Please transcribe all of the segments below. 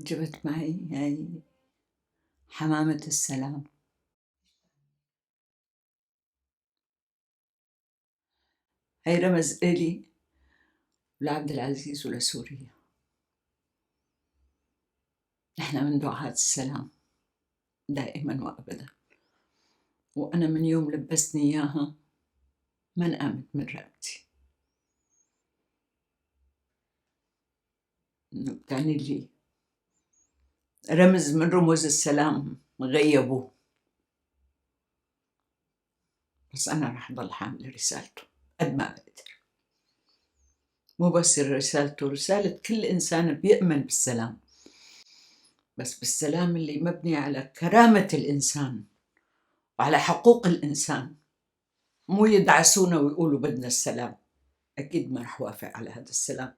جبت معي هاي حمامة السلام. هاي رمز إلي ولعبد العزيز ولسوريا. نحن من دعاة السلام دائما وأبدا، وأنا من يوم لبسني إياها ما نقامت من رقبتي. بتعني لي رمز من رموز السلام غيبوه، بس أنا رح ضل حامل رسالته قد ما بقدر. مو بس رسالته، رسالة كل إنسان بيؤمن بالسلام، بس بالسلام اللي مبني على كرامة الإنسان وعلى حقوق الإنسان، مو يدعسونا ويقولوا بدنا السلام. أكيد ما رح وافق على هذا السلام.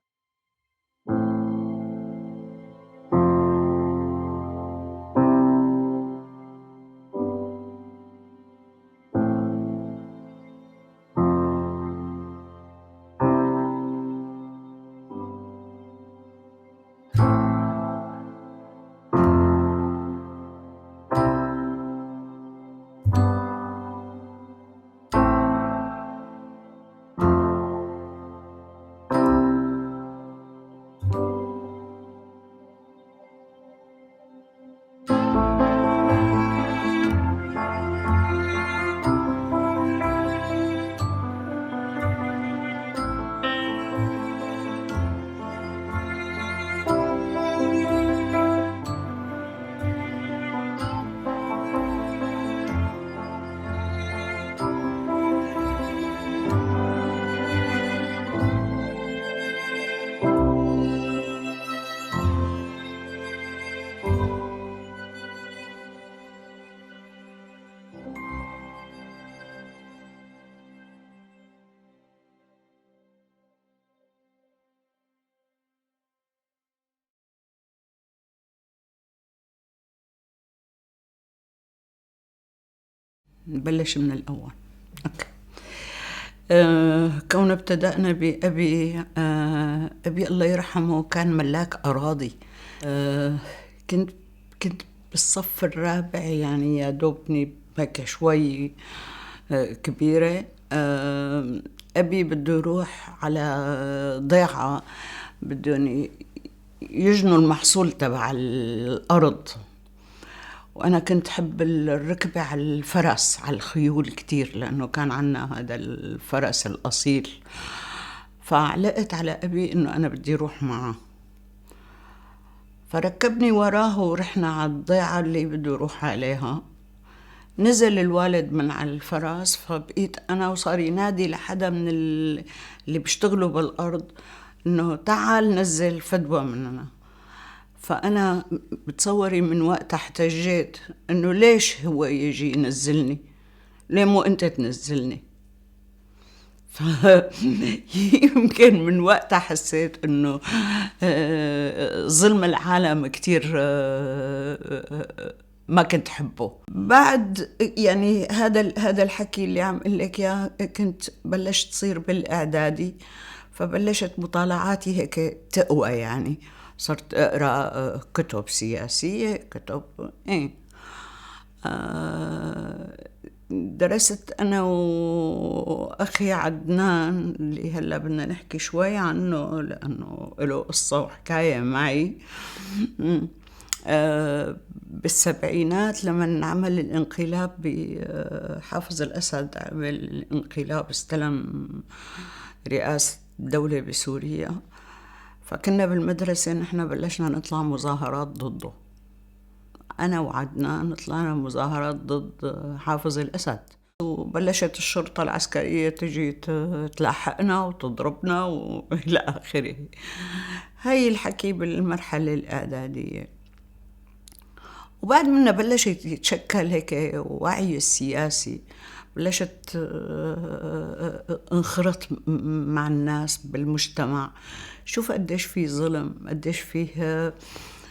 نبلش من الأول. كون ابتدأنا بأبي، أبي الله يرحمه كان ملاك أراضي. كنت بالصف الرابع، يعني يا دوبني هيك شوي كبيرة. أبي بده يروح على ضيعة، بدهم يجنوا المحصول تبع الأرض، وأنا كنت حب الركبة على الفرس، على الخيول كتير، لأنه كان عنا هذا الفرس الأصيل. فعلقت على أبي إنه أنا بدي روح معه، فركبني وراه ورحنا على الضيعة اللي بده يروح عليها. نزل الوالد من على الفرس، فبقيت أنا وصار ينادي لحدا من اللي بيشتغلوا بالأرض إنه تعال نزل فدوى مننا. فأنا بتصوري من وقتها احتجيت إنه ليش هو يجي ينزلني، ليه مو أنت تنزلني؟ يمكن من وقتها حسيت إنه ظلم العالم كتير ما كنت حبه. بعد يعني هذا الحكي اللي عم قل لك اياه، كنت بلشت تصير بالإعدادي، فبلشت مطالعاتي هيك تقوى، يعني صرت أقرأ كتب سياسية، كتب درست أنا وأخي عدنان اللي هلأ بدنا نحكي شوي عنه لأنه له قصة وحكاية معي. بالسبعينات لما انعمل الانقلاب بحافظ الأسد، عمل الانقلاب، استلم رئاسة الدولة بسوريا، فكنا بالمدرسة نحن بلشنا نطلع مظاهرات ضده. أنا وعدنان طلعنا مظاهرات ضد حافظ الأسد، وبلشت الشرطة العسكرية تجي تلاحقنا وتضربنا وإلى آخره. هاي الحكي بالمرحلة الإعدادية. وبعد منا بلش يتشكل هيك وعي السياسي، بلشت انخرط مع الناس بالمجتمع، شوف قديش فيه ظلم، قديش فيه،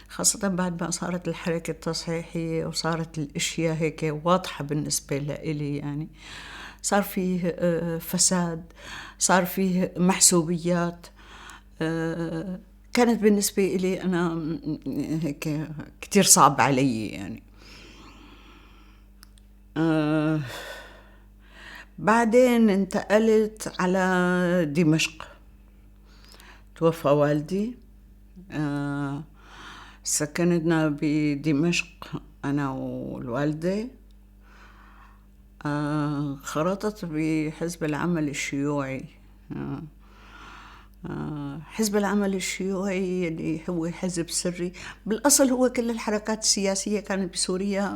خاصة بعد ما صارت الحركة التصحيحية وصارت الاشياء هيك واضحة بالنسبة لإلي. يعني صار فيه فساد، صار فيه محسوبيات، كانت بالنسبة إلي أنا هيك كتير صعب علي يعني. آه بعدين انتقلت على دمشق، توفى والدي. آه سكننا بدمشق أنا والوالدة. خرطت بحزب العمل الشيوعي. آه حزب العمل الشيوعي اللي هو حزب سري. بالأصل هو كل الحركات السياسية كانت بسوريا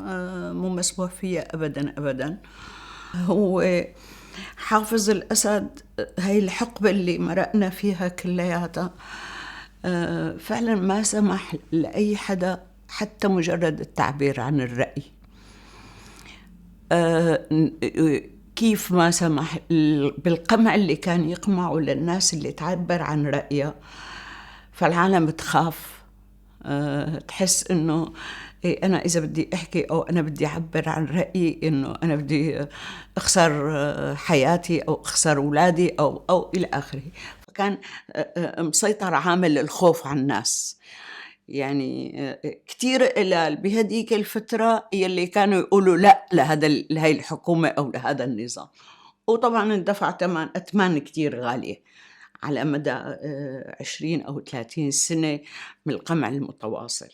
مو مسموح فيها أبدا أبدا. هو حافظ الأسد، هاي الحقبة اللي مرقنا فيها كلياتها فعلا ما سمح لأي حدا حتى مجرد التعبير عن الرأي. كيف ما سمح بالقمع اللي كان يقمعه للناس اللي تعبر عن رأيها. فالعالم تخاف، تحس إنه إيه، أنا إذا بدي أحكي أو أنا بدي أعبر عن رأيي إنه أنا بدي أخسر حياتي أو أخسر أولادي أو إلى آخره. فكان مسيطر عامل الخوف على الناس. يعني كتير قلال بهديك الفترة يلي كانوا يقولوا لا لهاي الحكومة أو لهذا النظام، وطبعا اندفع أثمان كتير غالية على مدى 20 أو 30 سنة من القمع المتواصل.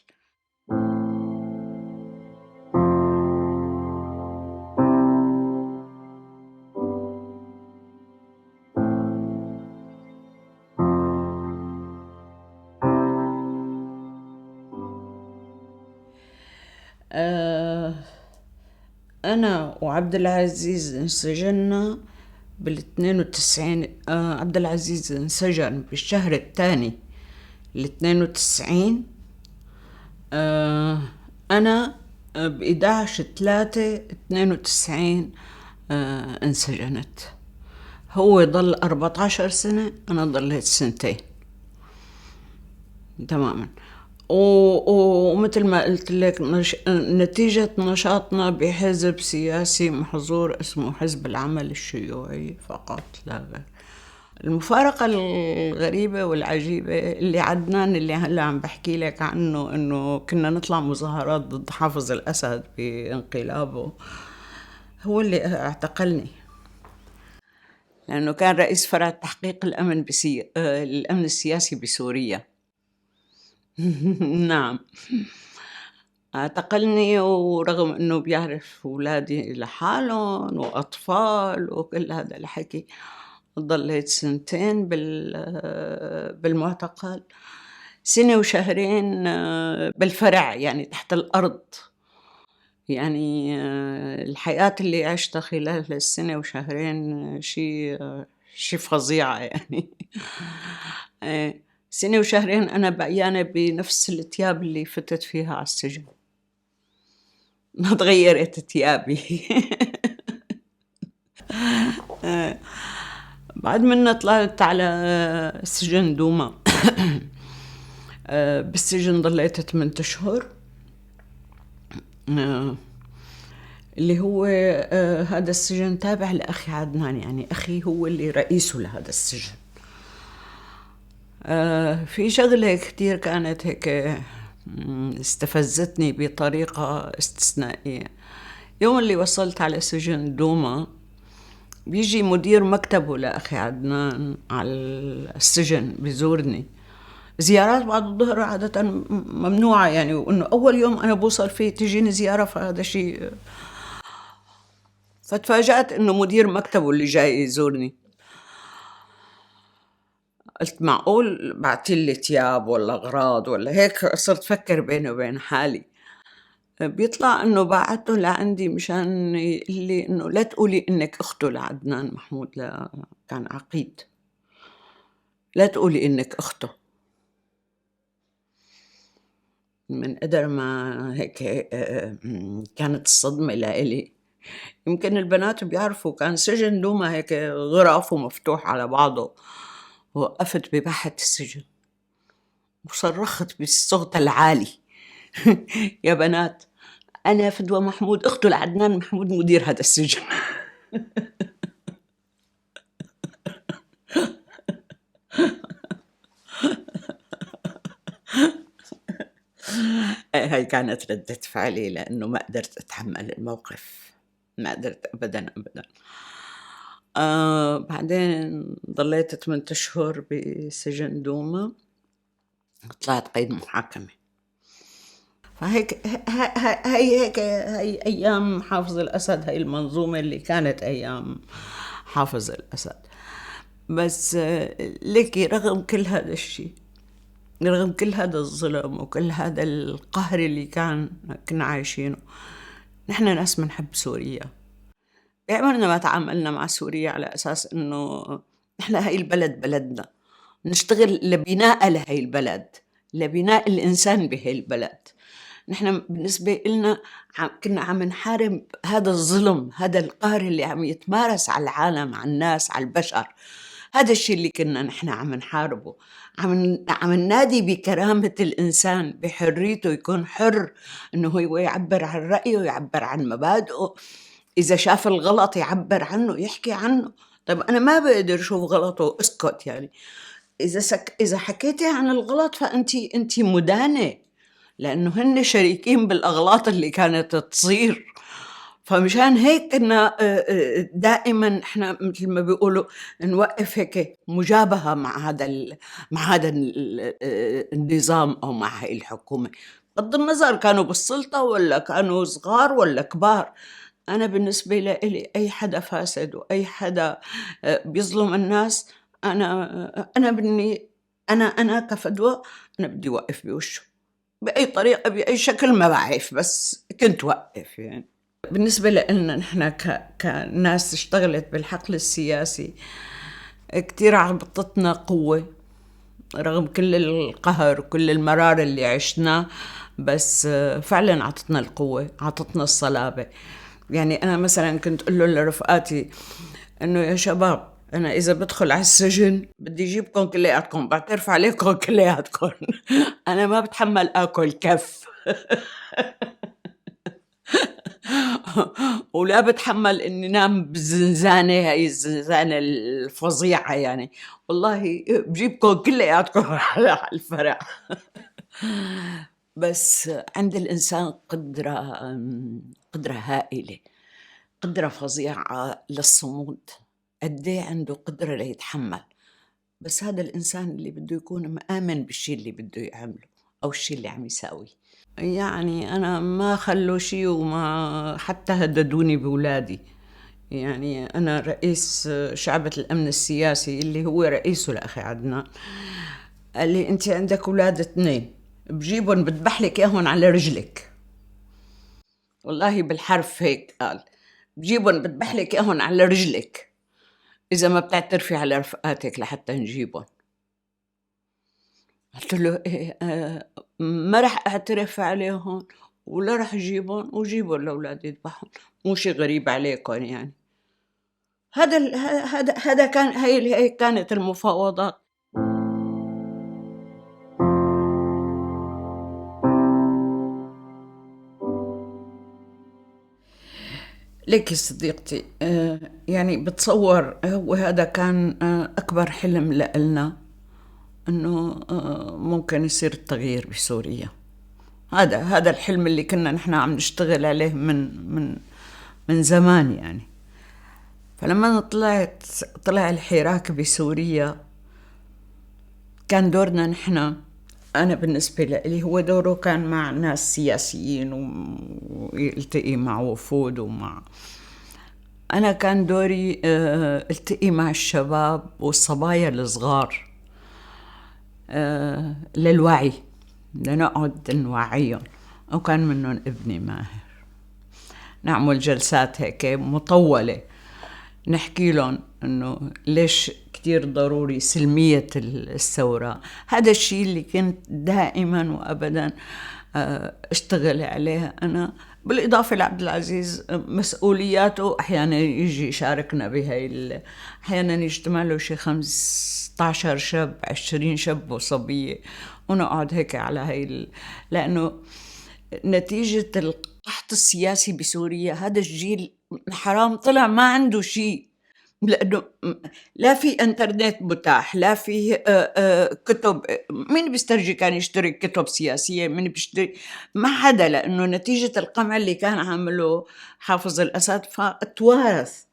أنا وعبد العزيز انسجنا بال92. عبد العزيز انسجن بالشهر الثاني ال92. أنا ب11/3/92 انسجنت. هو ضل 14 سنة، أنا ضليت سنتين تماما. ومثل ما قلت لك نتيجة نشاطنا بحزب سياسي محظور اسمه حزب العمل الشيوعي فقط لا غير. المفارقة الغريبة والعجيبة اللي عدنان اللي هلا عم بحكي لك عنه إنه كنا نطلع مظاهرات ضد حافظ الأسد بانقلابه، هو اللي اعتقلني، لأنه كان رئيس فرع تحقيق الأمن السياسي بسوريا. نعم، اعتقلني، ورغم انه بيعرف اولادي لحالهم واطفال وكل هذا الحكي. ضليت سنتين بالمعتقل، 1 وشهرين بالفرع يعني تحت الأرض. يعني الحياة اللي عشتها خلال 1 وشهرين شيء فظيعة يعني. 1 وشهرين أنا بقيانة بنفس الثياب اللي فتت فيها على السجن، ما تغيرت ثيابي. بعد منا طلعت على سجن دوما. بالسجن ضليت 8 أشهر. اللي هو هذا السجن تابع لأخي عدنان، يعني أخي هو اللي رئيسه لهذا السجن. في شغلة كتير كانت هيك استفزتني بطريقة استثنائية. يوم اللي وصلت على سجن دوما بيجي مدير مكتبه لأخي عدنان على السجن بيزورني. زيارات بعد الظهر عادة ممنوعة يعني، وإنه أول يوم أنا بوصل فيه تجيني زيارة، فهذا شيء. فتفاجأت إنه مدير مكتبه اللي جاي يزورني. قلت معقول بعتلي تياب ولا أغراض ولا هيك؟ صرت فكر بيني وبين حالي. بيطلع إنه بعته لعندي مشان يقول لي إنه لا تقولي إنك أخته لعدنان محمود، لا كان عقيد، لا تقولي إنك أخته. من قدر ما هيك كانت الصدمة لإلي. يمكن البنات بيعرفوا كان سجن دوما هيك غرف ومفتوح على بعضه. وقفت بباحة السجن وصرخت بالصوت العالي: يا بنات، أنا فدوى محمود أخته لعدنان محمود مدير هذا السجن. هاي كانت ردة فعلي، لأنه ما قدرت أتحمل الموقف، ما قدرت أبدا أبدا. بعدين ضليت 8 أشهر بسجن دوما، طلعت قيد محاكمة. فهيك هي أيام حافظ الأسد، هاي المنظومة اللي كانت أيام حافظ الأسد. بس ليكي رغم كل هذا الشيء، رغم كل هذا الظلم وكل هذا القهر اللي كنا عايشينه، نحن ناس منحب سوريا. بعمرنا ما تعاملنا مع سوريا على أساس إنه نحن هاي البلد بلدنا، نشتغل لبناء لهي البلد، لبناء الإنسان بهي البلد. نحن بالنسبة إلنا كنا عم نحارب هذا الظلم، هذا القهر اللي عم يتمارس على العالم، على الناس، على البشر. هذا الشيء اللي كنا نحن عم نحاربه، عم ننادي بكرامة الإنسان، بحريته، يكون حر إنه هو يعبر عن رأيه، يعبر عن مبادئه، إذا شاف الغلط يعبر عنه، يحكي عنه. طيب أنا ما بقدر أشوف غلطه اسكت يعني. إذا حكيتي عن الغلط فأنتِ مدانة، لأنه هن شريكين بالأغلاط اللي كانت تصير. فمشان هيك إنه دائما إحنا مثل ما بيقولوا نوقف هيك مجابهة مع هذا النظام أو مع هاي الحكومة، بغض النظر كانوا بالسلطة ولا كانوا صغار ولا كبار. أنا بالنسبة لي أي حدا فاسد وأي حدا بيظلم الناس، أنا كفدوى أنا بدي وقف بوشه بأي طريقة بأي شكل، ما بعرف، بس كنت وقف يعني. بالنسبة لنا نحن كناس اشتغلت بالحقل السياسي، كتير عطتنا قوة رغم كل القهر وكل المرار اللي عشناه، بس فعلا عطتنا القوة، عطتنا الصلابة. يعني أنا مثلا كنت أقول له لرفقاتي إنه يا شباب، أنا إذا بدخل على السجن بدي أجيبكم كلياتكم، بعترف عليكم كلياتكم. أنا ما بتحمل آكل كف. ولا بتحمل إني نام بالزنزانة، هاي الزنزانة الفظيعة يعني. والله بجيبكم كلياتكم على الفرع. بس عند الإنسان قدرة هائلة، قدرة فظيعة للصمود. قديه عنده قدرة ليتحمل، بس هذا الإنسان اللي بده يكون مآمن بالشي اللي بده يعمله أو الشي اللي عم يساويه. يعني أنا ما خلوا شي، وما حتى هددوني بولادي. يعني أنا رئيس شعبة الأمن السياسي اللي هو رئيسه الأخي عدنان قال لي أنت عندك أولاد 2 بجيبهم بذبحلك إياهم على رجلك. والله بالحرف هيك قال، بجيبهم بذبحلك إياهم على رجلك إذا ما بتعترفي على رفقاتك لحتى نجيبهم. قلت له إيه، ما رح أعترف عليهم ولا رح أجيبهم، وجيبهم لأولادي يذبحهم، مو شي غريب عليكم يعني. هذا كان هي كانت المفاوضات. لك صديقتي، يعني بتصور هو هذا كان أكبر حلم لنا، إنه ممكن يصير التغيير بسوريا. هذا الحلم اللي كنا نحن عم نشتغل عليه من زمان يعني. فلما طلع الحراك بسوريا، كان دورنا نحن، أنا بالنسبة لي هو دوره كان مع ناس سياسيين ويلتقي مع وفود أنا كان دوري التقي مع الشباب والصبايا الصغار للوعي، لنقعد نوعيهم، وكان منهم ابني ماهر. نعمل جلسات هيك مطولة نحكي لهم إنه ليش كتير ضروري سلمية الثورة. هذا الشيء اللي كنت دائما وأبدا اشتغل عليها أنا، بالإضافة لعبد العزيز مسؤولياته أحيانا يجي يشاركنا بهاي أحيانا يجتمع له شي 15 شاب 20 شاب وصبية، ونقعد هيك على هاي لأنه نتيجة القحط السياسي بسوريا هذا الجيل حرام طلع ما عنده شيء، لأنه لا في إنترنت متاح، لا في كتب. مين بيسترجي كان يشتري كتب سياسية؟ مين بيشتري؟ ما حدا، لأنه نتيجة القمع اللي كان عامله حافظ الأسد فتوارث،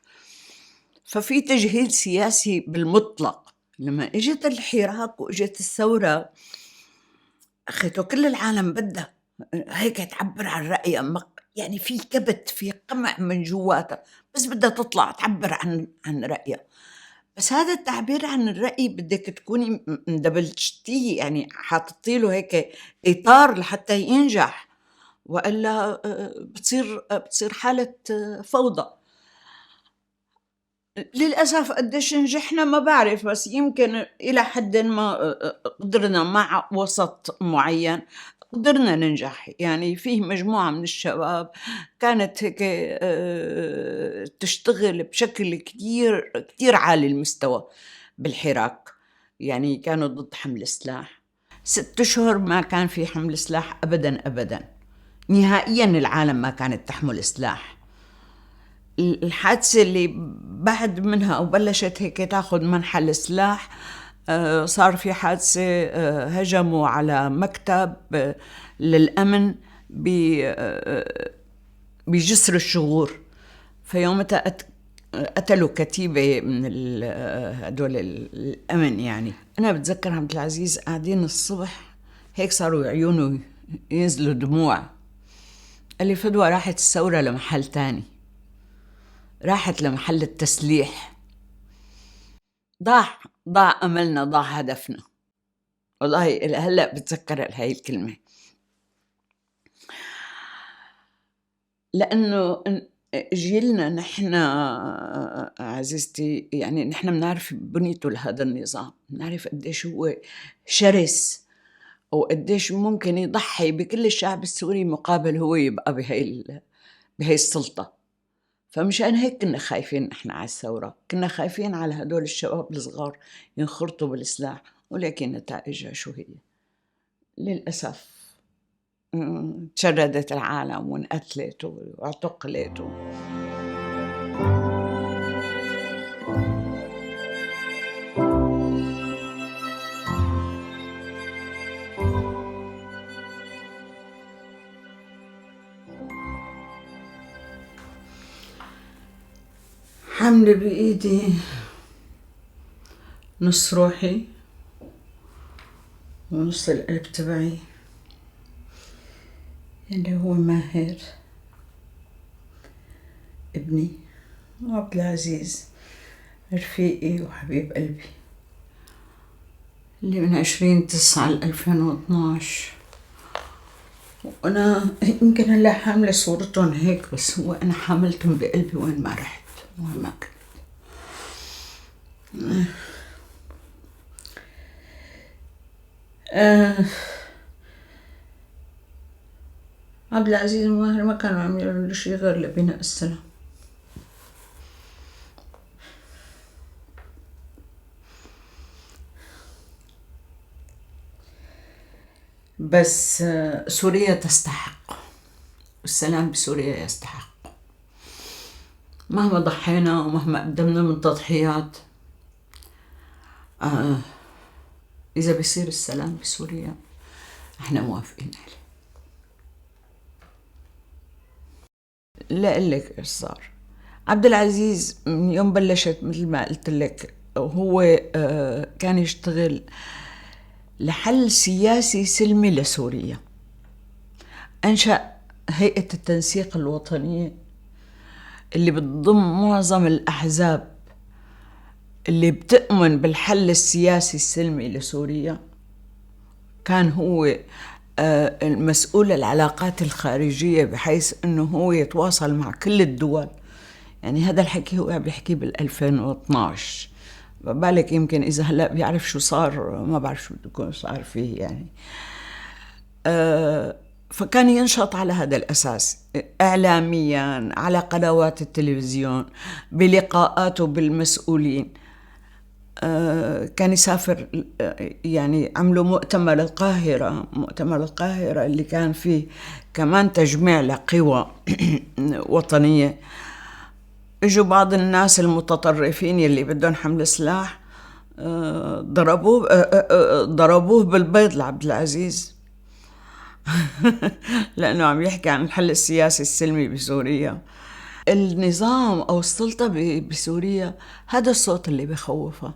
ففي تجهيل سياسي بالمطلق. لما اجت الحراك واجت الثورة، أخيته كل العالم بدها هيك تعبر عن رأيها، يعني في كبت، في قمع من جواتها، بس بدها تطلع تعبر عن رأيها. بس هذا التعبير عن الرأي بدك تكوني مدبلجتيه، يعني حاططي له هيك إطار لحتى ينجح، وإلا بتصير حالة فوضى. للأسف قديش نجحنا ما بعرف، بس يمكن إلى حد ما قدرنا مع وسط معين قدرنا ننجح. يعني فيه مجموعة من الشباب كانت هيك تشتغل بشكل كتير كتير عالي المستوى بالحراك، يعني كانوا ضد حمل السلاح. 6 أشهر ما كان في حمل سلاح أبدا أبدا، نهائيا العالم ما كانت تحمل سلاح. الحادثة اللي بعد منها أو بلشت هيك تاخد منحى السلاح، صار في حادثة، هجموا على مكتب للأمن بجسر الشغور، فيومتها قتلوا كتيبة من هدول الأمن. يعني أنا بتذكر عبد العزيز قاعدين الصبح هيك صاروا عيونه ينزلوا دموع، قال لي فدوى راحت الثورة لمحل تاني، راحت لمحل التسليح، ضاع أملنا، ضاع هدفنا. والله هلأ بتذكر هاي الكلمة، لأنه جيلنا نحن عزيزتي، يعني نحن بنعرف بنيته لهذا النظام، بنعرف قديش هو شرس، أو قديش ممكن يضحي بكل الشعب السوري مقابل هو يبقى بهي السلطة. فمشان هيك كنا خايفين نحن على الثورة، كنا خايفين على هدول الشباب الصغار ينخرطوا بالسلاح، ولكن نتائجها شو هي؟ للأسف تشردت العالم وانقتلت واعتقلت حمل بإيدي نص روحي ونص القلب تبعي، اللي هو ماهر ابني، وعبد العزيز رفيقي وحبيب قلبي، اللي من 20/9 2012. وأنا يمكن هلا حاملة صورتهم هيك، بس هو أنا حاملتهم بقلبي وين ما رحت وين ما كنت. عبد العزيز وماهر ما كانوا عم يعملوا شي غير لبناء السلام. بس سوريا تستحق، والسلام بسوريا يستحق، مهما ضحينا ومهما قدمنا من تضحيات. إذا بيصير السلام بسوريا احنا موافقين عليه. لا أقلك إيش صار. عبد العزيز من يوم بلشت مثل ما قلت لك، هو كان يشتغل لحل سياسي سلمي لسوريا. أنشأ هيئة التنسيق الوطنية اللي بتضم معظم الأحزاب اللي بتؤمن بالحل السياسي السلمي لسوريا. كان هو المسؤول العلاقات الخارجية، بحيث أنه هو يتواصل مع كل الدول. يعني هذا الحكي هو بيحكي بال2012، بالك يمكن إذا هلأ بيعرف شو صار ما بعرف شو بده يكون صار فيه. يعني فكان ينشط على هذا الأساس إعلاميا، على قنوات التلفزيون، بلقاءاته بالمسؤولين. كان يسافر، يعني عملوا مؤتمر القاهرة اللي كان فيه كمان تجميع لقوى وطنية. اجوا بعض الناس المتطرفين يلي بدهم حمل سلاح، ضربوه بالبيض لعبد العزيز لأنه عم يحكي عن الحل السياسي السلمي بسوريا. النظام أو السلطة بسوريا هذا الصوت اللي بخوفها،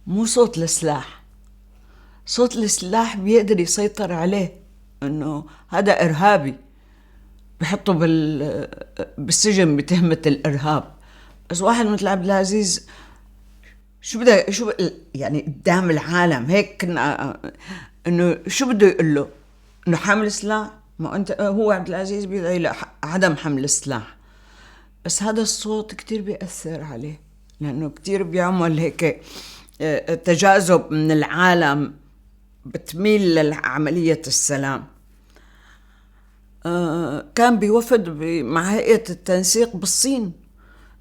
مو صوت السلاح. صوت السلاح بيقدر يسيطر عليه، إنه هذا إرهابي بحطه بالسجن بتهمة الإرهاب. بس واحد مثل عبد العزيز شو يعني قدام العالم هيك كنا إنه شو بده يقول له؟ إنه حامل سلاح؟ ما أنت هو عبد العزيز بيدعي لعدم حمل السلاح. بس هذا الصوت كتير بيأثر عليه، لأنه كتير بيعمل هيك تجاذب من العالم بتميل لعملية السلام. كان بوفد مع هيئة التنسيق بالصين،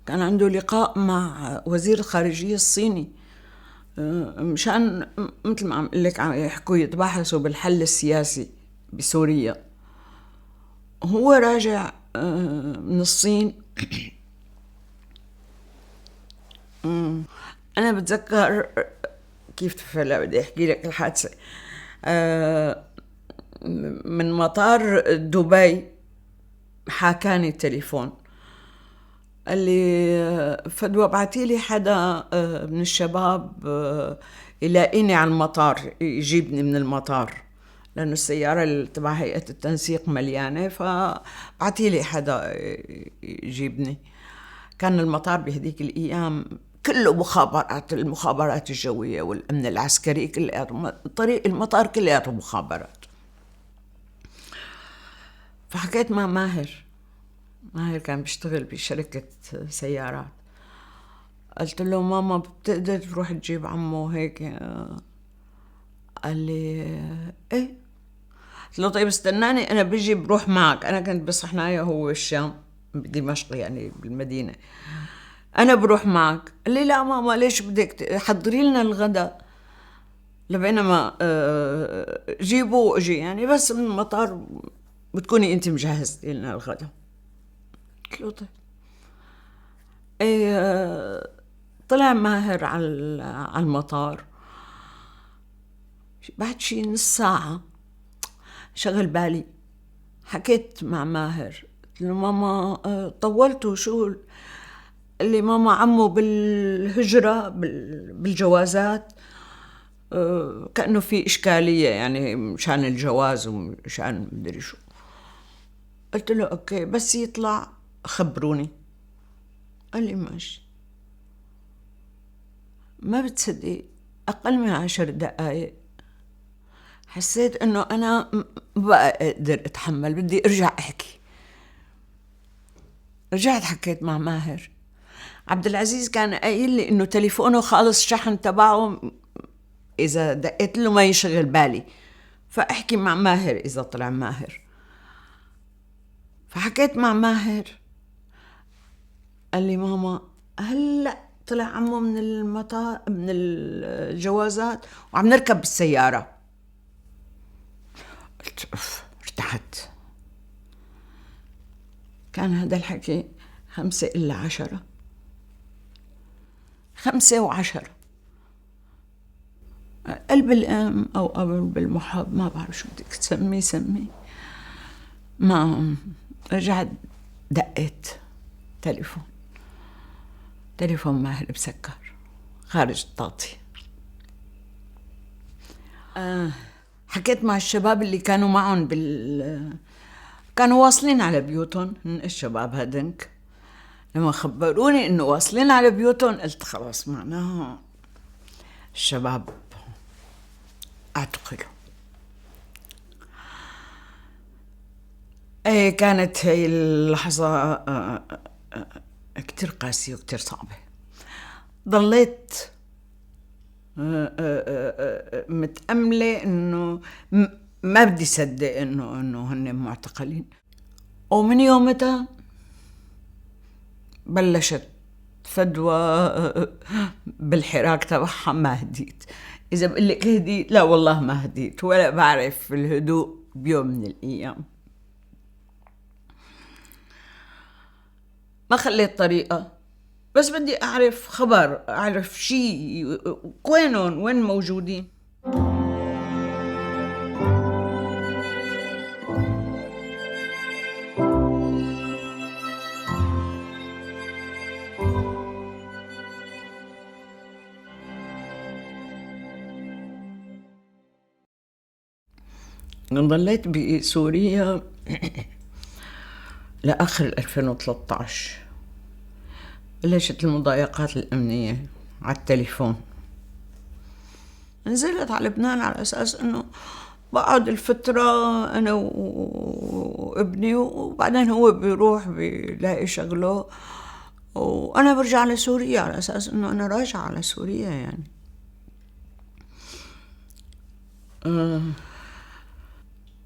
كان عنده لقاء مع وزير الخارجية الصيني، مشان مثل ما عم قل لك عم يحكوا يتباحثوا بالحل السياسي بسوريا. هو راجع من الصين أنا بتذكر كيف هلا بدي أحكي لك الحادثة. من مطار دبي حاكاني التليفون، قال لي فدوى ابعتي لي حدا من الشباب يلاقيني على المطار يجيبني من المطار، لأنه السيارة تبع هيئة التنسيق مليانة، فبعتي لي حدا يجيبني. كان المطار بهديك الأيام كله المخابرات الجوية والأمن العسكري، طريق المطار كلياته مخابرات. فحكيت مع ماهر كان بيشتغل بشركة سيارات، قلت له ماما بتقدر تروح تجيب عمو هيك؟ قال لي ايه. قلت له طيب استناني انا بيجي بروح معك. انا كنت بصحنايا هو الشام بدمشق يعني بالمدينة، انا بروح معك. قال لي لا ماما ليش بدك حضري لنا الغداء لبينما جيبوا واجي يعني بس من المطار بتكوني انت مجهزتي لنا الغداء. قلت له طيب. طلع ماهر على المطار بعد شي نص ساعة، شغل بالي، حكيت مع ماهر قلت له ماما طولتوا شو؟ قال لي ماما عمو بالهجرة بالجوازات كأنه في إشكالية يعني مشان الجواز ومشان مدري شو. قلت له أوكي بس يطلع خبروني. قال لي ماشي. ما بتصدق أقل من 10 دقايق حسيت إنه أنا بقى أقدر أتحمل، بدي أرجع أحكي. رجعت حكيت مع ماهر. عبد العزيز كان قايل لي إنه تليفونه خالص شحن تبعه، إذا دقيت له ما يشغل بالي، فأحكي مع ماهر إذا طلع ماهر. فحكيت مع ماهر قال لي ماما هلأ طلع عمو من المطار من الجوازات وعم نركب بالسيارة. قلت ارتحت. كان هذا الحكي 5:50، 5:10، قلب الأم أو قلب المحب ما بعرف شو بدك تسميه. ما رجعت دقيت تليفون ماهر بسكر خارج التغطية. حكيت مع الشباب اللي كانوا معهم كانوا واصلين على بيوتهم، الشباب هدنك لما خبروني انه واصلين على بيوتهم قلت خلاص معناها الشباب اعتقلوا. ايه كانت هي اللحظة كتير قاسية وكتير صعبة. ضليت متأملة انه ما بدي صدق انه هن معتقلين. ومن يومتها بلشت فدوى بالحراك تبعها. ما هديت. اذا بقول لك هديت، لا والله ما هديت ولا بعرف الهدوء بيوم من الايام. ما خليت طريقة، بس بدي أعرف خبر، أعرف شيء، وينهم، وين موجودين. ضليت بسوريا لآخر 2013. بلشت المضايقات الأمنية على التليفون. نزلت على لبنان على أساس أنه بقعد الفترة أنا وابني، وبعدين هو بيروح بيلاقي شغله، وأنا برجع لسوريا على أساس أنه أنا راجعة على سوريا يعني.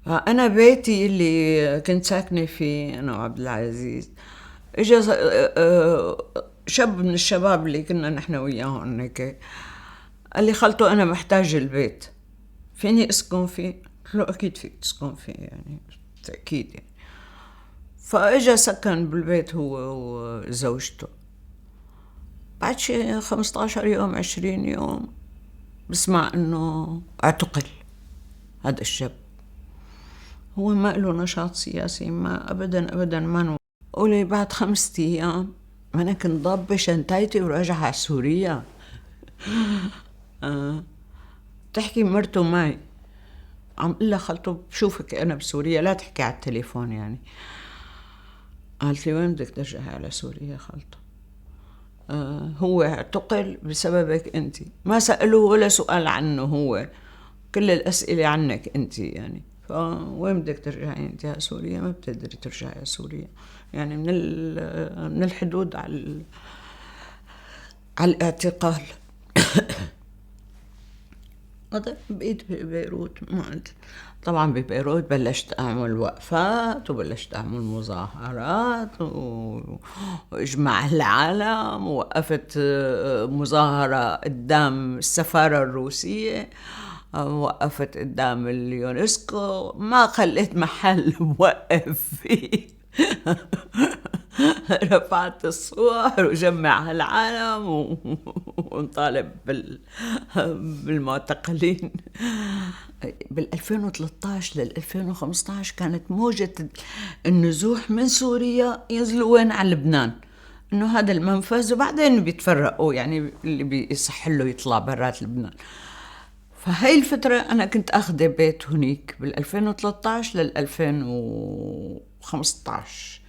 أنا بيتي اللي كنت ساكنة فيه أنا وعبد العزيز، إجا شاب من الشباب اللي كنا نحن وياهم هيك، قال لي خالته أنا محتاج البيت، فيني أسكن فيه؟ قلت له أكيد فيك تسكن فيه يعني، أكيد يعني. فإجا سكن بالبيت هو وزوجته. بعد شي 15 يوم 20 يوم بسمع إنه اعتقل هذا الشاب. هو ما له نشاط سياسي، ما أبدا ما قولي بعد 5 أيام أنا كنت ضابة شنطايتي وراجعة على سوريا. تحكي مرته معي، عم قلها خالته بشوفك أنا بسوريا، لا تحكي على التليفون يعني. قالت لي وين بدك ترجعي على سوريا خالته؟ هو اعتقل بسببك أنت، ما سألوه ولا سؤال عنه، هو كل الأسئلة عنك أنت يعني. فوين بدك ترجعي أنت على سوريا؟ ما بتقدري ترجعي على سوريا يعني، من الحدود على الاعتقال. بقيت ببيروت. طبعا ببيروت بلشت أعمل وقفات وبلشت أعمل مظاهرات وإجماع العالم، ووقفت مظاهرة قدام السفارة الروسية، وقفت قدام اليونسكو، ما خليت محل موقف فيه. رفعت الصور وجمع العالم ونطالب بالمعتقلين. بال 2013 لل 2015 كانت موجة النزوح من سوريا ينزلوا وين؟ على لبنان، انه هذا المنفذ، وبعدين بيتفرقوا يعني اللي بيصح له يطلع برات لبنان. فهاي الفترة أنا كنت أخذ بيت هنيك بال 2013 لل 2015.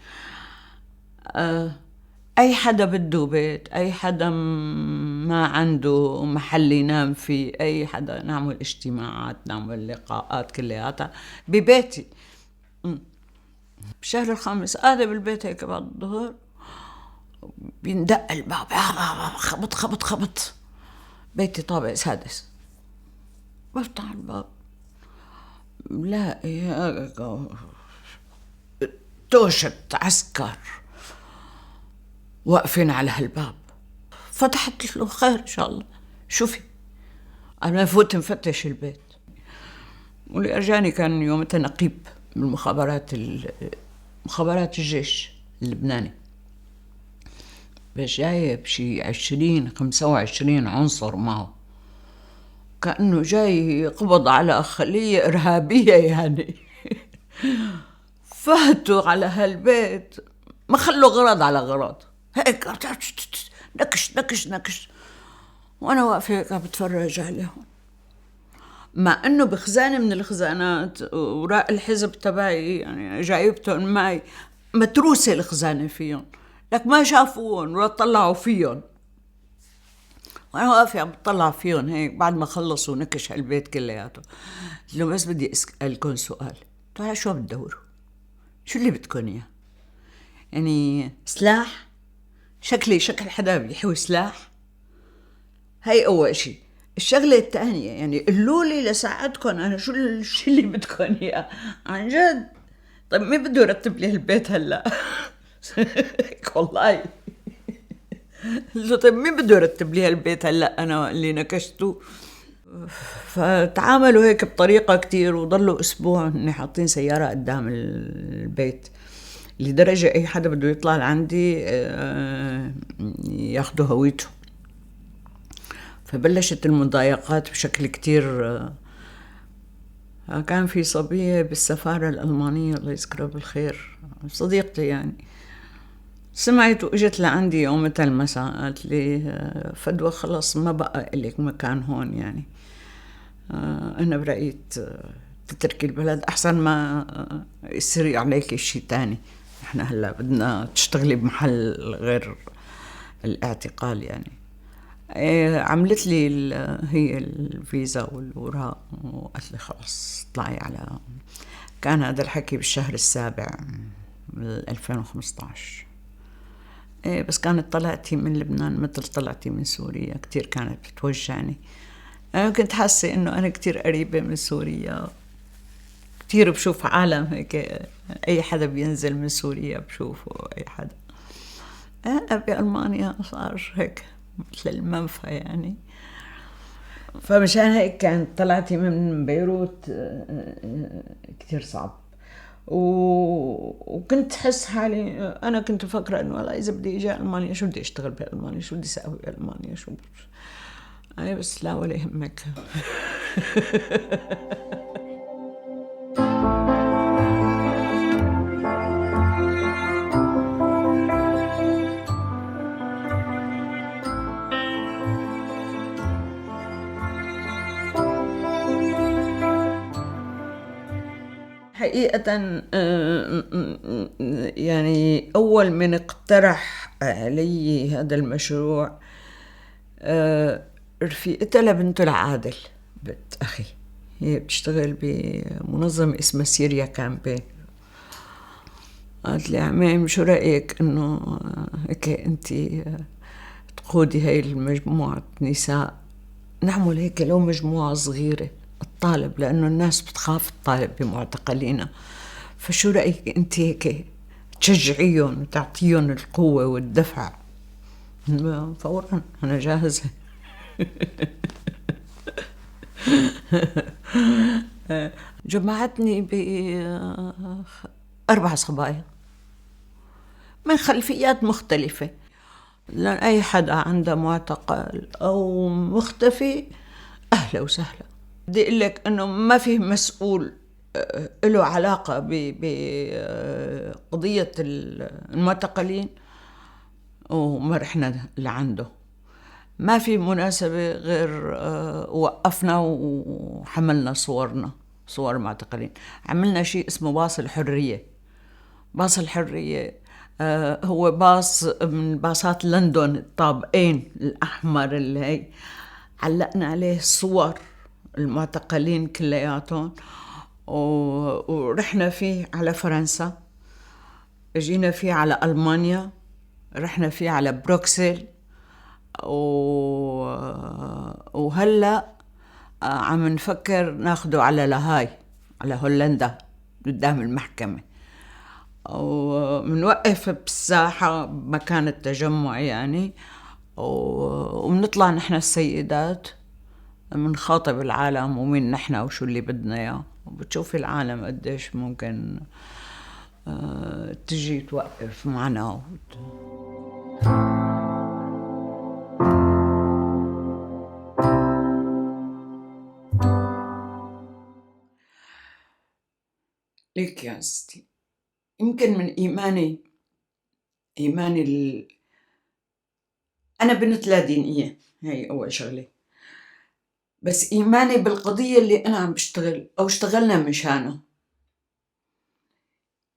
أي حدا بده بيت، أي حدا ما عنده محل ينام فيه، أي حدا نعمل اجتماعات، نعمل لقاءات كلياتها ببيتي. بشهر الخامس قاعدة بالبيت هيك بعد الظهر، بيندق الباب، خبط خبط خبط، بيتي طابق سادس. بفتح الباب لا توشة عسكر واقفين على هالباب. فتحت له خير إن شاء الله، شوفي أنا فوت نفتش البيت. واللي أرجاني كان يومتها نقيب من مخابرات الجيش اللبناني، بس جاي بشي 20-25 عنصر معه، كأنه جاي يقبض على خلية إرهابية يعني. فاتوا على هالبيت ما خلوا غرض على غرض، هيك نكش نكش نكش، وأنا واقفة هيك بتفرج عليهم، مع إنه بخزانة من الخزانات وراء الحزب تبعي يعني جايبتهم معي متروسة الخزانة فيهم، لك ما شافوهم ولا طلعوا فيهم، وأنا واقفة عم بطلع فيهم هيك بعد ما خلصوا نكش هالبيت كلياته. قلت له بس بدي أسألكم سؤال، على شو بتدوروا؟ شو اللي بدكم إياه؟ يعني سلاح؟ شكل حدا بيحوي سلاح؟ هاي أول شي. الشغلة الثانية يعني قلوا لي لساعدكم أنا شو اللي بدكم إياه عن جد. طيب مين بده يرتب لي البيت هلا؟ والله طيب مين بده يرتب لي هالبيت هلا أنا اللي نكشته؟ فتعاملوا هيك بطريقة كتير، وضلوا أسبوع إني حاطين سيارة قدام البيت لدرجة أي حدا بده يطلع لعندي ياخدوا هويته. فبلشت المضايقات بشكل كتير. كان في صبية بالسفارة الألمانية الله يذكرها بالخير، صديقتي يعني، سمعت وإجت لعندي يومتها المساء قالت لي فدوى خلص ما بقى إلك مكان هون يعني. أنا برأيي تتركي البلد أحسن ما يصير عليك إشي تاني. إحنا هلا بدنا تشتغلي بمحل غير الاعتقال يعني. عملت لي هي الفيزا والوراق وقالت لي خلاص اطلعي على، كان هذا الحكي بالشهر السابع من 2015. بس كانت طلعتي من لبنان مثل طلعتي من سوريا، كتير كانت بتوجعني. أنا كنت حاسة إنه أنا كتير قريبة من سوريا، كتير بشوف عالم هيك، أي حدا بينزل من سوريا بشوفه أي حدا. أنا بألمانيا صار هيك مثل المنفى يعني. فمشان هيك كانت طلعتي من بيروت كتير صعب. وكنت حس حالي، أنا كنت فكرة إنه والله إذا بدي إجي ألمانيا شو بدي أشتغل بألمانيا، شو بدي أسوي بألمانيا، شو أي بس لا ولا يهمك. حقيقة يعني أول من اقترح علي هذا المشروع رفيقتها لبنته العادل، بنت أخي، هي بتشتغل بمنظمة اسمها سيريا كامبين. قالت لي عمام شو رأيك إنه هيك أنتي تقودي هاي المجموعة نساء، نعمل هيك لو مجموعة صغيرة الطالب، لأنه الناس بتخاف الطالب بمعتقلينا، فشو رأيك أنت هيك تشجعيهم وتعطيهم القوة والدفع؟ فورا أنا جاهزة. جمعتني ب4 صبايا من خلفيات مختلفة، لأن أي حدا عنده معتقل أو مختفي أهلا وسهلا. بدي أقول لك إنه ما فيه مسؤول له علاقة بقضية المعتقلين وما رحنا لعنده. ما في مناسبة غير وقفنا وحملنا صورنا، صور معتقلين. عملنا شيء اسمه باص الحرية. باص الحرية هو باص من باصات لندن الطابقين الأحمر اللي هي، علقنا عليه صور المعتقلين كلياتهم، ورحنا فيه على فرنسا، جينا فيه على ألمانيا، رحنا فيه على بروكسل، وهلأ عم نفكر ناخده على لاهاي، على هولندا قدام المحكمة، ومنوقف بالساحة مكان التجمع يعني، ومنطلع نحن السيدات منخاطب العالم ومين نحن وشو اللي بدنا اياه، وبتشوفي العالم قديش ممكن تجي توقف معنا. ليك يا ستي، يمكن من إيماني أنا بنت لا دينية، هاي أول شغلة، بس إيماني بالقضية اللي أنا عم بشتغل أو اشتغلنا مشانه،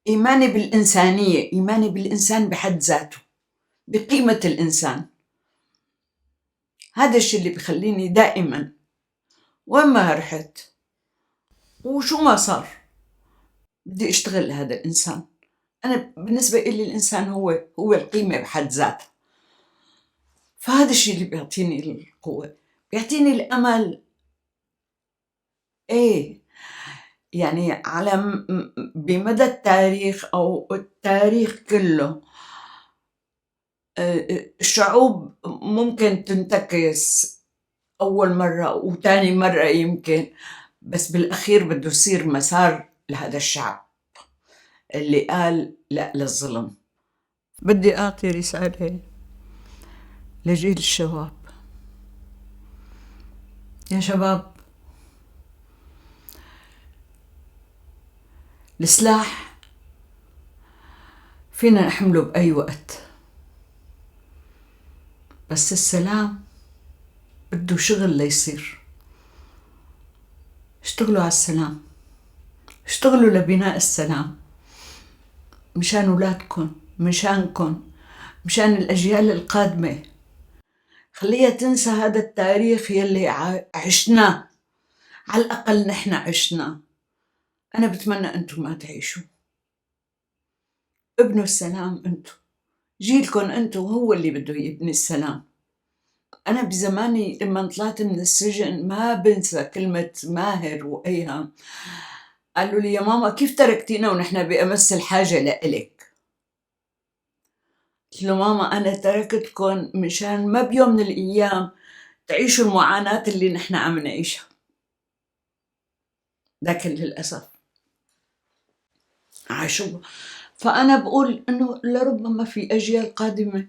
إيماني بالإنسانية، إيماني بالإنسان بحد ذاته، بقيمة الإنسان. هذا الشيء اللي بخليني دائما وين ما رحت وشو ما صار بدي أشتغل لهذا الإنسان. أنا بالنسبة إلي الإنسان هو القيمة بحد ذاته. فهذا الشيء اللي بيعطيني القوة، بيعطيني الأمل. إيه يعني على بمدى التاريخ أو التاريخ كله الشعوب ممكن تنتكس أول مرة وتاني مرة يمكن، بس بالأخير بده يصير مسار لهذا الشعب. اللي قال لا للظلم. بدي أعطي رسالة لجيل الشباب. يا شباب، السلاح فينا نحمله بأي وقت، بس السلام بده شغل ليصير. اشتغلوا على السلام، اشتغلوا لبناء السلام، مشان أولادكم، مشانكم، مشان الأجيال القادمة. خليها تنسى هذا التاريخ يلي عشناه، على الأقل نحن عشناه. أنا بتمنى أنتم ما تعيشوا. ابنوا السلام، أنتم جيلكم، أنتم هو اللي بده يبني السلام. أنا بزماني لما طلعت من السجن ما بنسى كلمة ماهر وأيهم. قالوا لي يا ماما كيف تركتينا ونحن بأمس الحاجة لإلك؟ قلت له ماما أنا تركتكم مشان ما بيوم من الأيام تعيشوا المعاناة اللي نحن عم نعيشها. لكن للأسف عاشوا. فأنا بقول إنه لربما في أجيال قادمة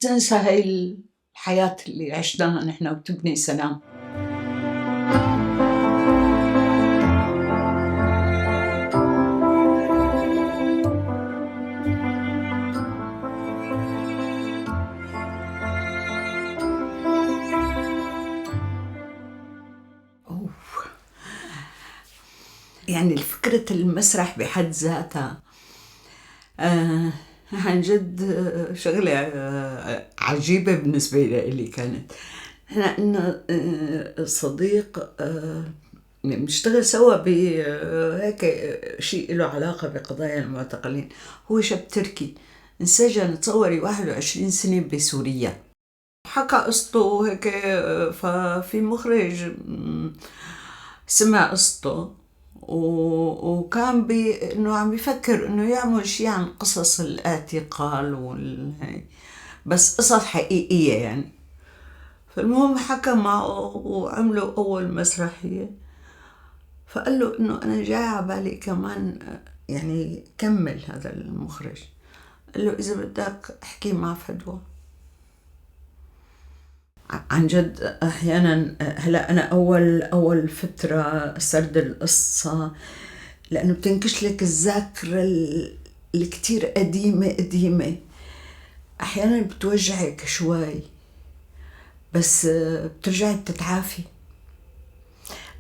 تنسى هاي الحياة اللي عشناها نحن وتبني سلام. يعني فكرة المسرح بحد ذاتها عن جد شغلة عجيبة بالنسبة لي كانت. احنا عندنا صديق بنشتغل سوا بهيك شيء له علاقة بقضايا المعتقلين. هو شاب تركي انسجن تصوري 21 سنة بسوريا. حكى قصته هيك، ففي مخرج سمع قصته وكان انه عم يفكر انه يعمل شيء عن قصص الاعتقال بس قصص حقيقية يعني. فالمهم حكى معه وعملوا أول مسرحية. فقال له إنه أنا جاي على بالي كمان يعني كمل. هذا المخرج قال له إذا بدك احكي مع فدوى. عن جد أحيانا هلا أنا أول فترة سرد القصة لأنه بتنكش لك الذاكرة الكتير قديمة أحيانا بتوجعك شوي، بس بترجعي بتتعافي.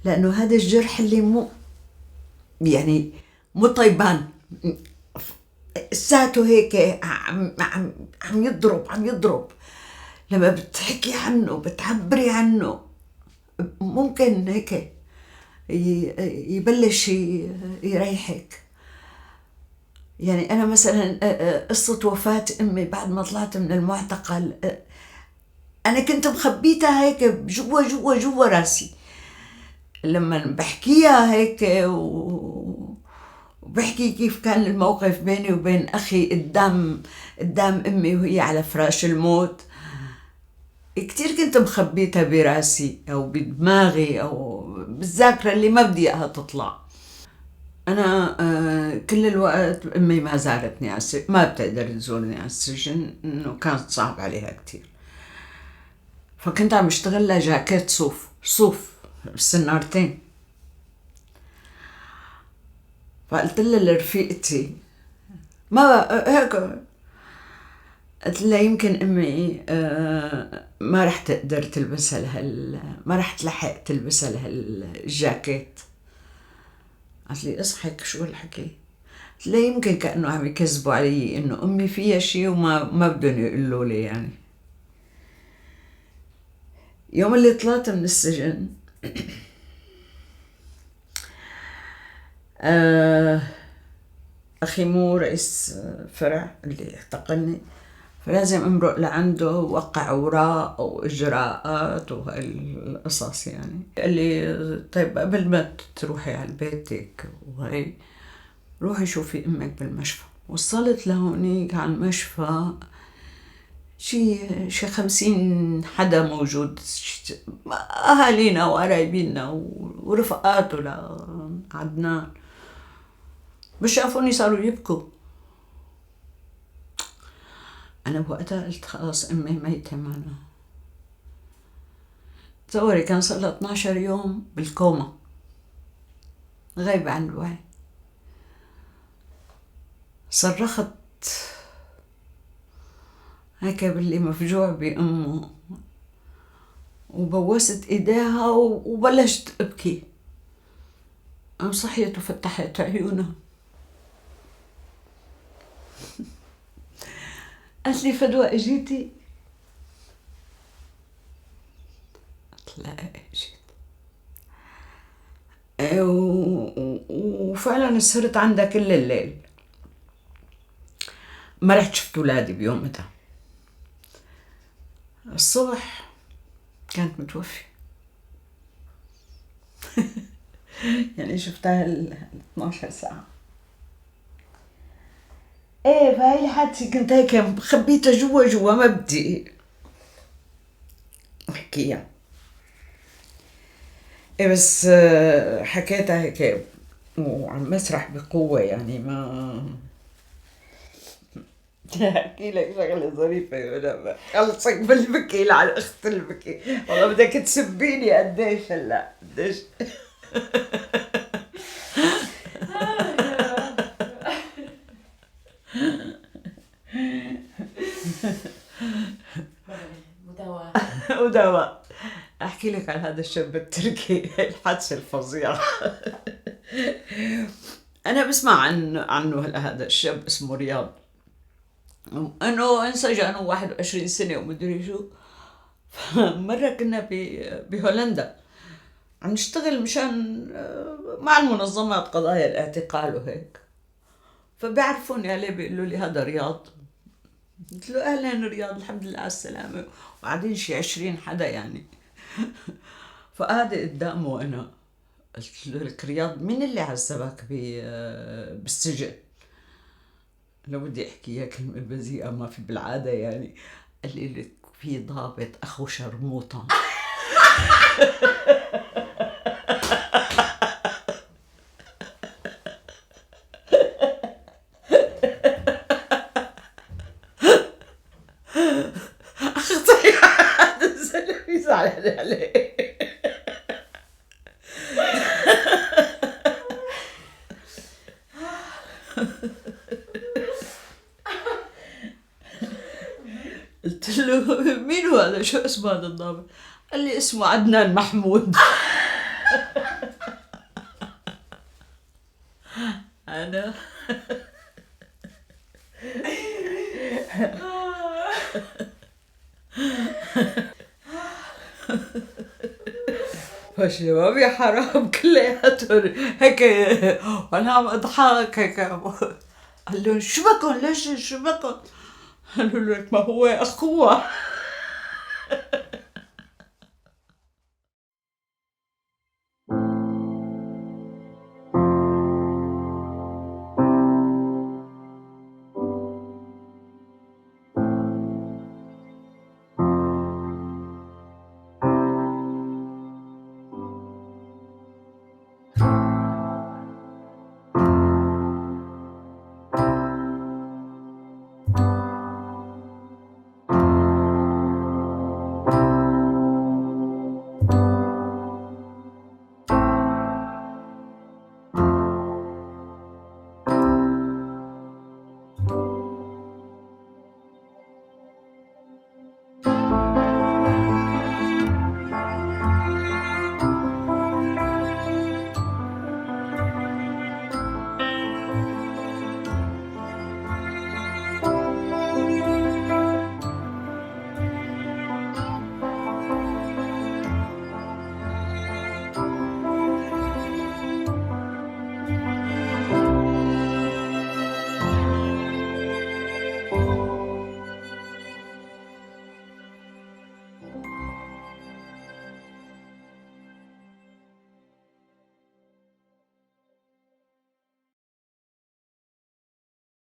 لأنه هذا الجرح اللي مو طيبان ساته هيك عم يضرب. لما بتحكي عنه بتعبري عنه ممكن هيك يبلش يريحك. يعني أنا مثلا قصة وفاة أمي بعد ما طلعت من المعتقل أنا كنت مخبيتها هيك جوا راسي. لما بحكيها هيك وبحكي كيف كان الموقف بيني وبين أخي قدام أمي وهي على فراش الموت، كتير كنت مخبيتها براسي أو بدماغي أو بالذاكرة اللي ما بدي إياها تطلع. أنا كل الوقت أمي ما زارتني على السجن، ما بتقدر تزورني على السجن إنه كانت صعب عليها كتير. فكنت عم اشتغل لها جاكيت صوف بالسنارتين. فقلت لها لرفيقتي ما هيك، قلت لها يمكن أمي ما رح تقدر تلبسها ما رح تلحق تلبسها الجاكيت. قالت لي اصحك شو الحكي؟ قلت لها يمكن كأنه عم يكذبوا علي إنه أمي فيها شيء وما بدهم يقولوا لي يعني. يوم اللي طلعت من السجن أخي مو رئيس فرع اللي اعتقلني، فلازم امرق لعنده ووقع اوراق واجراءات وهاي القصص. يعني قال لي طيب قبل ما تروحي على بيتك وهي روحي شوفي امك بالمشفى. وصلت لهونيك على المشفى شي 50 حدا موجود، اهالينا وقرايبينا ورفقاته لعدنان. بس شافوني صاروا يبكوا. أنا بوقتها قلت خلاص أمي ميتة معنا. تصوري كان صار لها 12 يوم بالكوما، غايبة عن الوعي. صرخت هيك باللي مفجوع بأمه، وبوست إيديها وبلشت أبكي. قام صحيت وفتحت عيونها، قالت لي فدوى اجيتي؟ قلت لا اجيت. وفعلا سهرت عندها كل الليل، ما رحت شفت ولادي بيومتها. الصبح كانت متوفية. يعني شفتها 12 ساعة. ايه فهي حادثة كنت هيك خبيتها جوا ما بدي احكيها. ايه بس حكيتها هيك وعلى المسرح بقوة، يعني ما احكي لك شغله ظريفه يا خلصك بالبكي على اخت البكي. والله بدك تسبيني قديش هلا قديش. ودواء. احكي لك عن هذا الشاب التركي الحادثه الفظيعه. انا بسمع عنه هذا الشاب اسمه رياض، انه انسجن 21 سنه ومدري شو. مرة كنا بهولندا عم نشتغل مشان مع المنظمات قضايا الاعتقال وهيك، فبيعرفوني عليه بيقولوا لي هذا رياض. قلت له اهلا رياض، الحمد لله على السلامة. وقاعدين شي 20 حدا يعني. فقاعدة قدامه انا قلت له لك رياض مين اللي عذبك بالسجن؟ لو بدي احكيها كلمة بذيئة ما في بالعادة يعني. قال لي لك في ضابط اخو شرموطة. اخطي هذا الزلمه يزعل عليه. قلت له مين هو هذا؟ شو اسمه هذا الضابط؟ قال لي اسمه عدنان محمود. انا فالشباب يا حرام كلياتهم هيك وانا عم اضحك هيك. قال لهم شو بكون؟ ليش شو بكون؟ قالوا لك ما هو اخوها.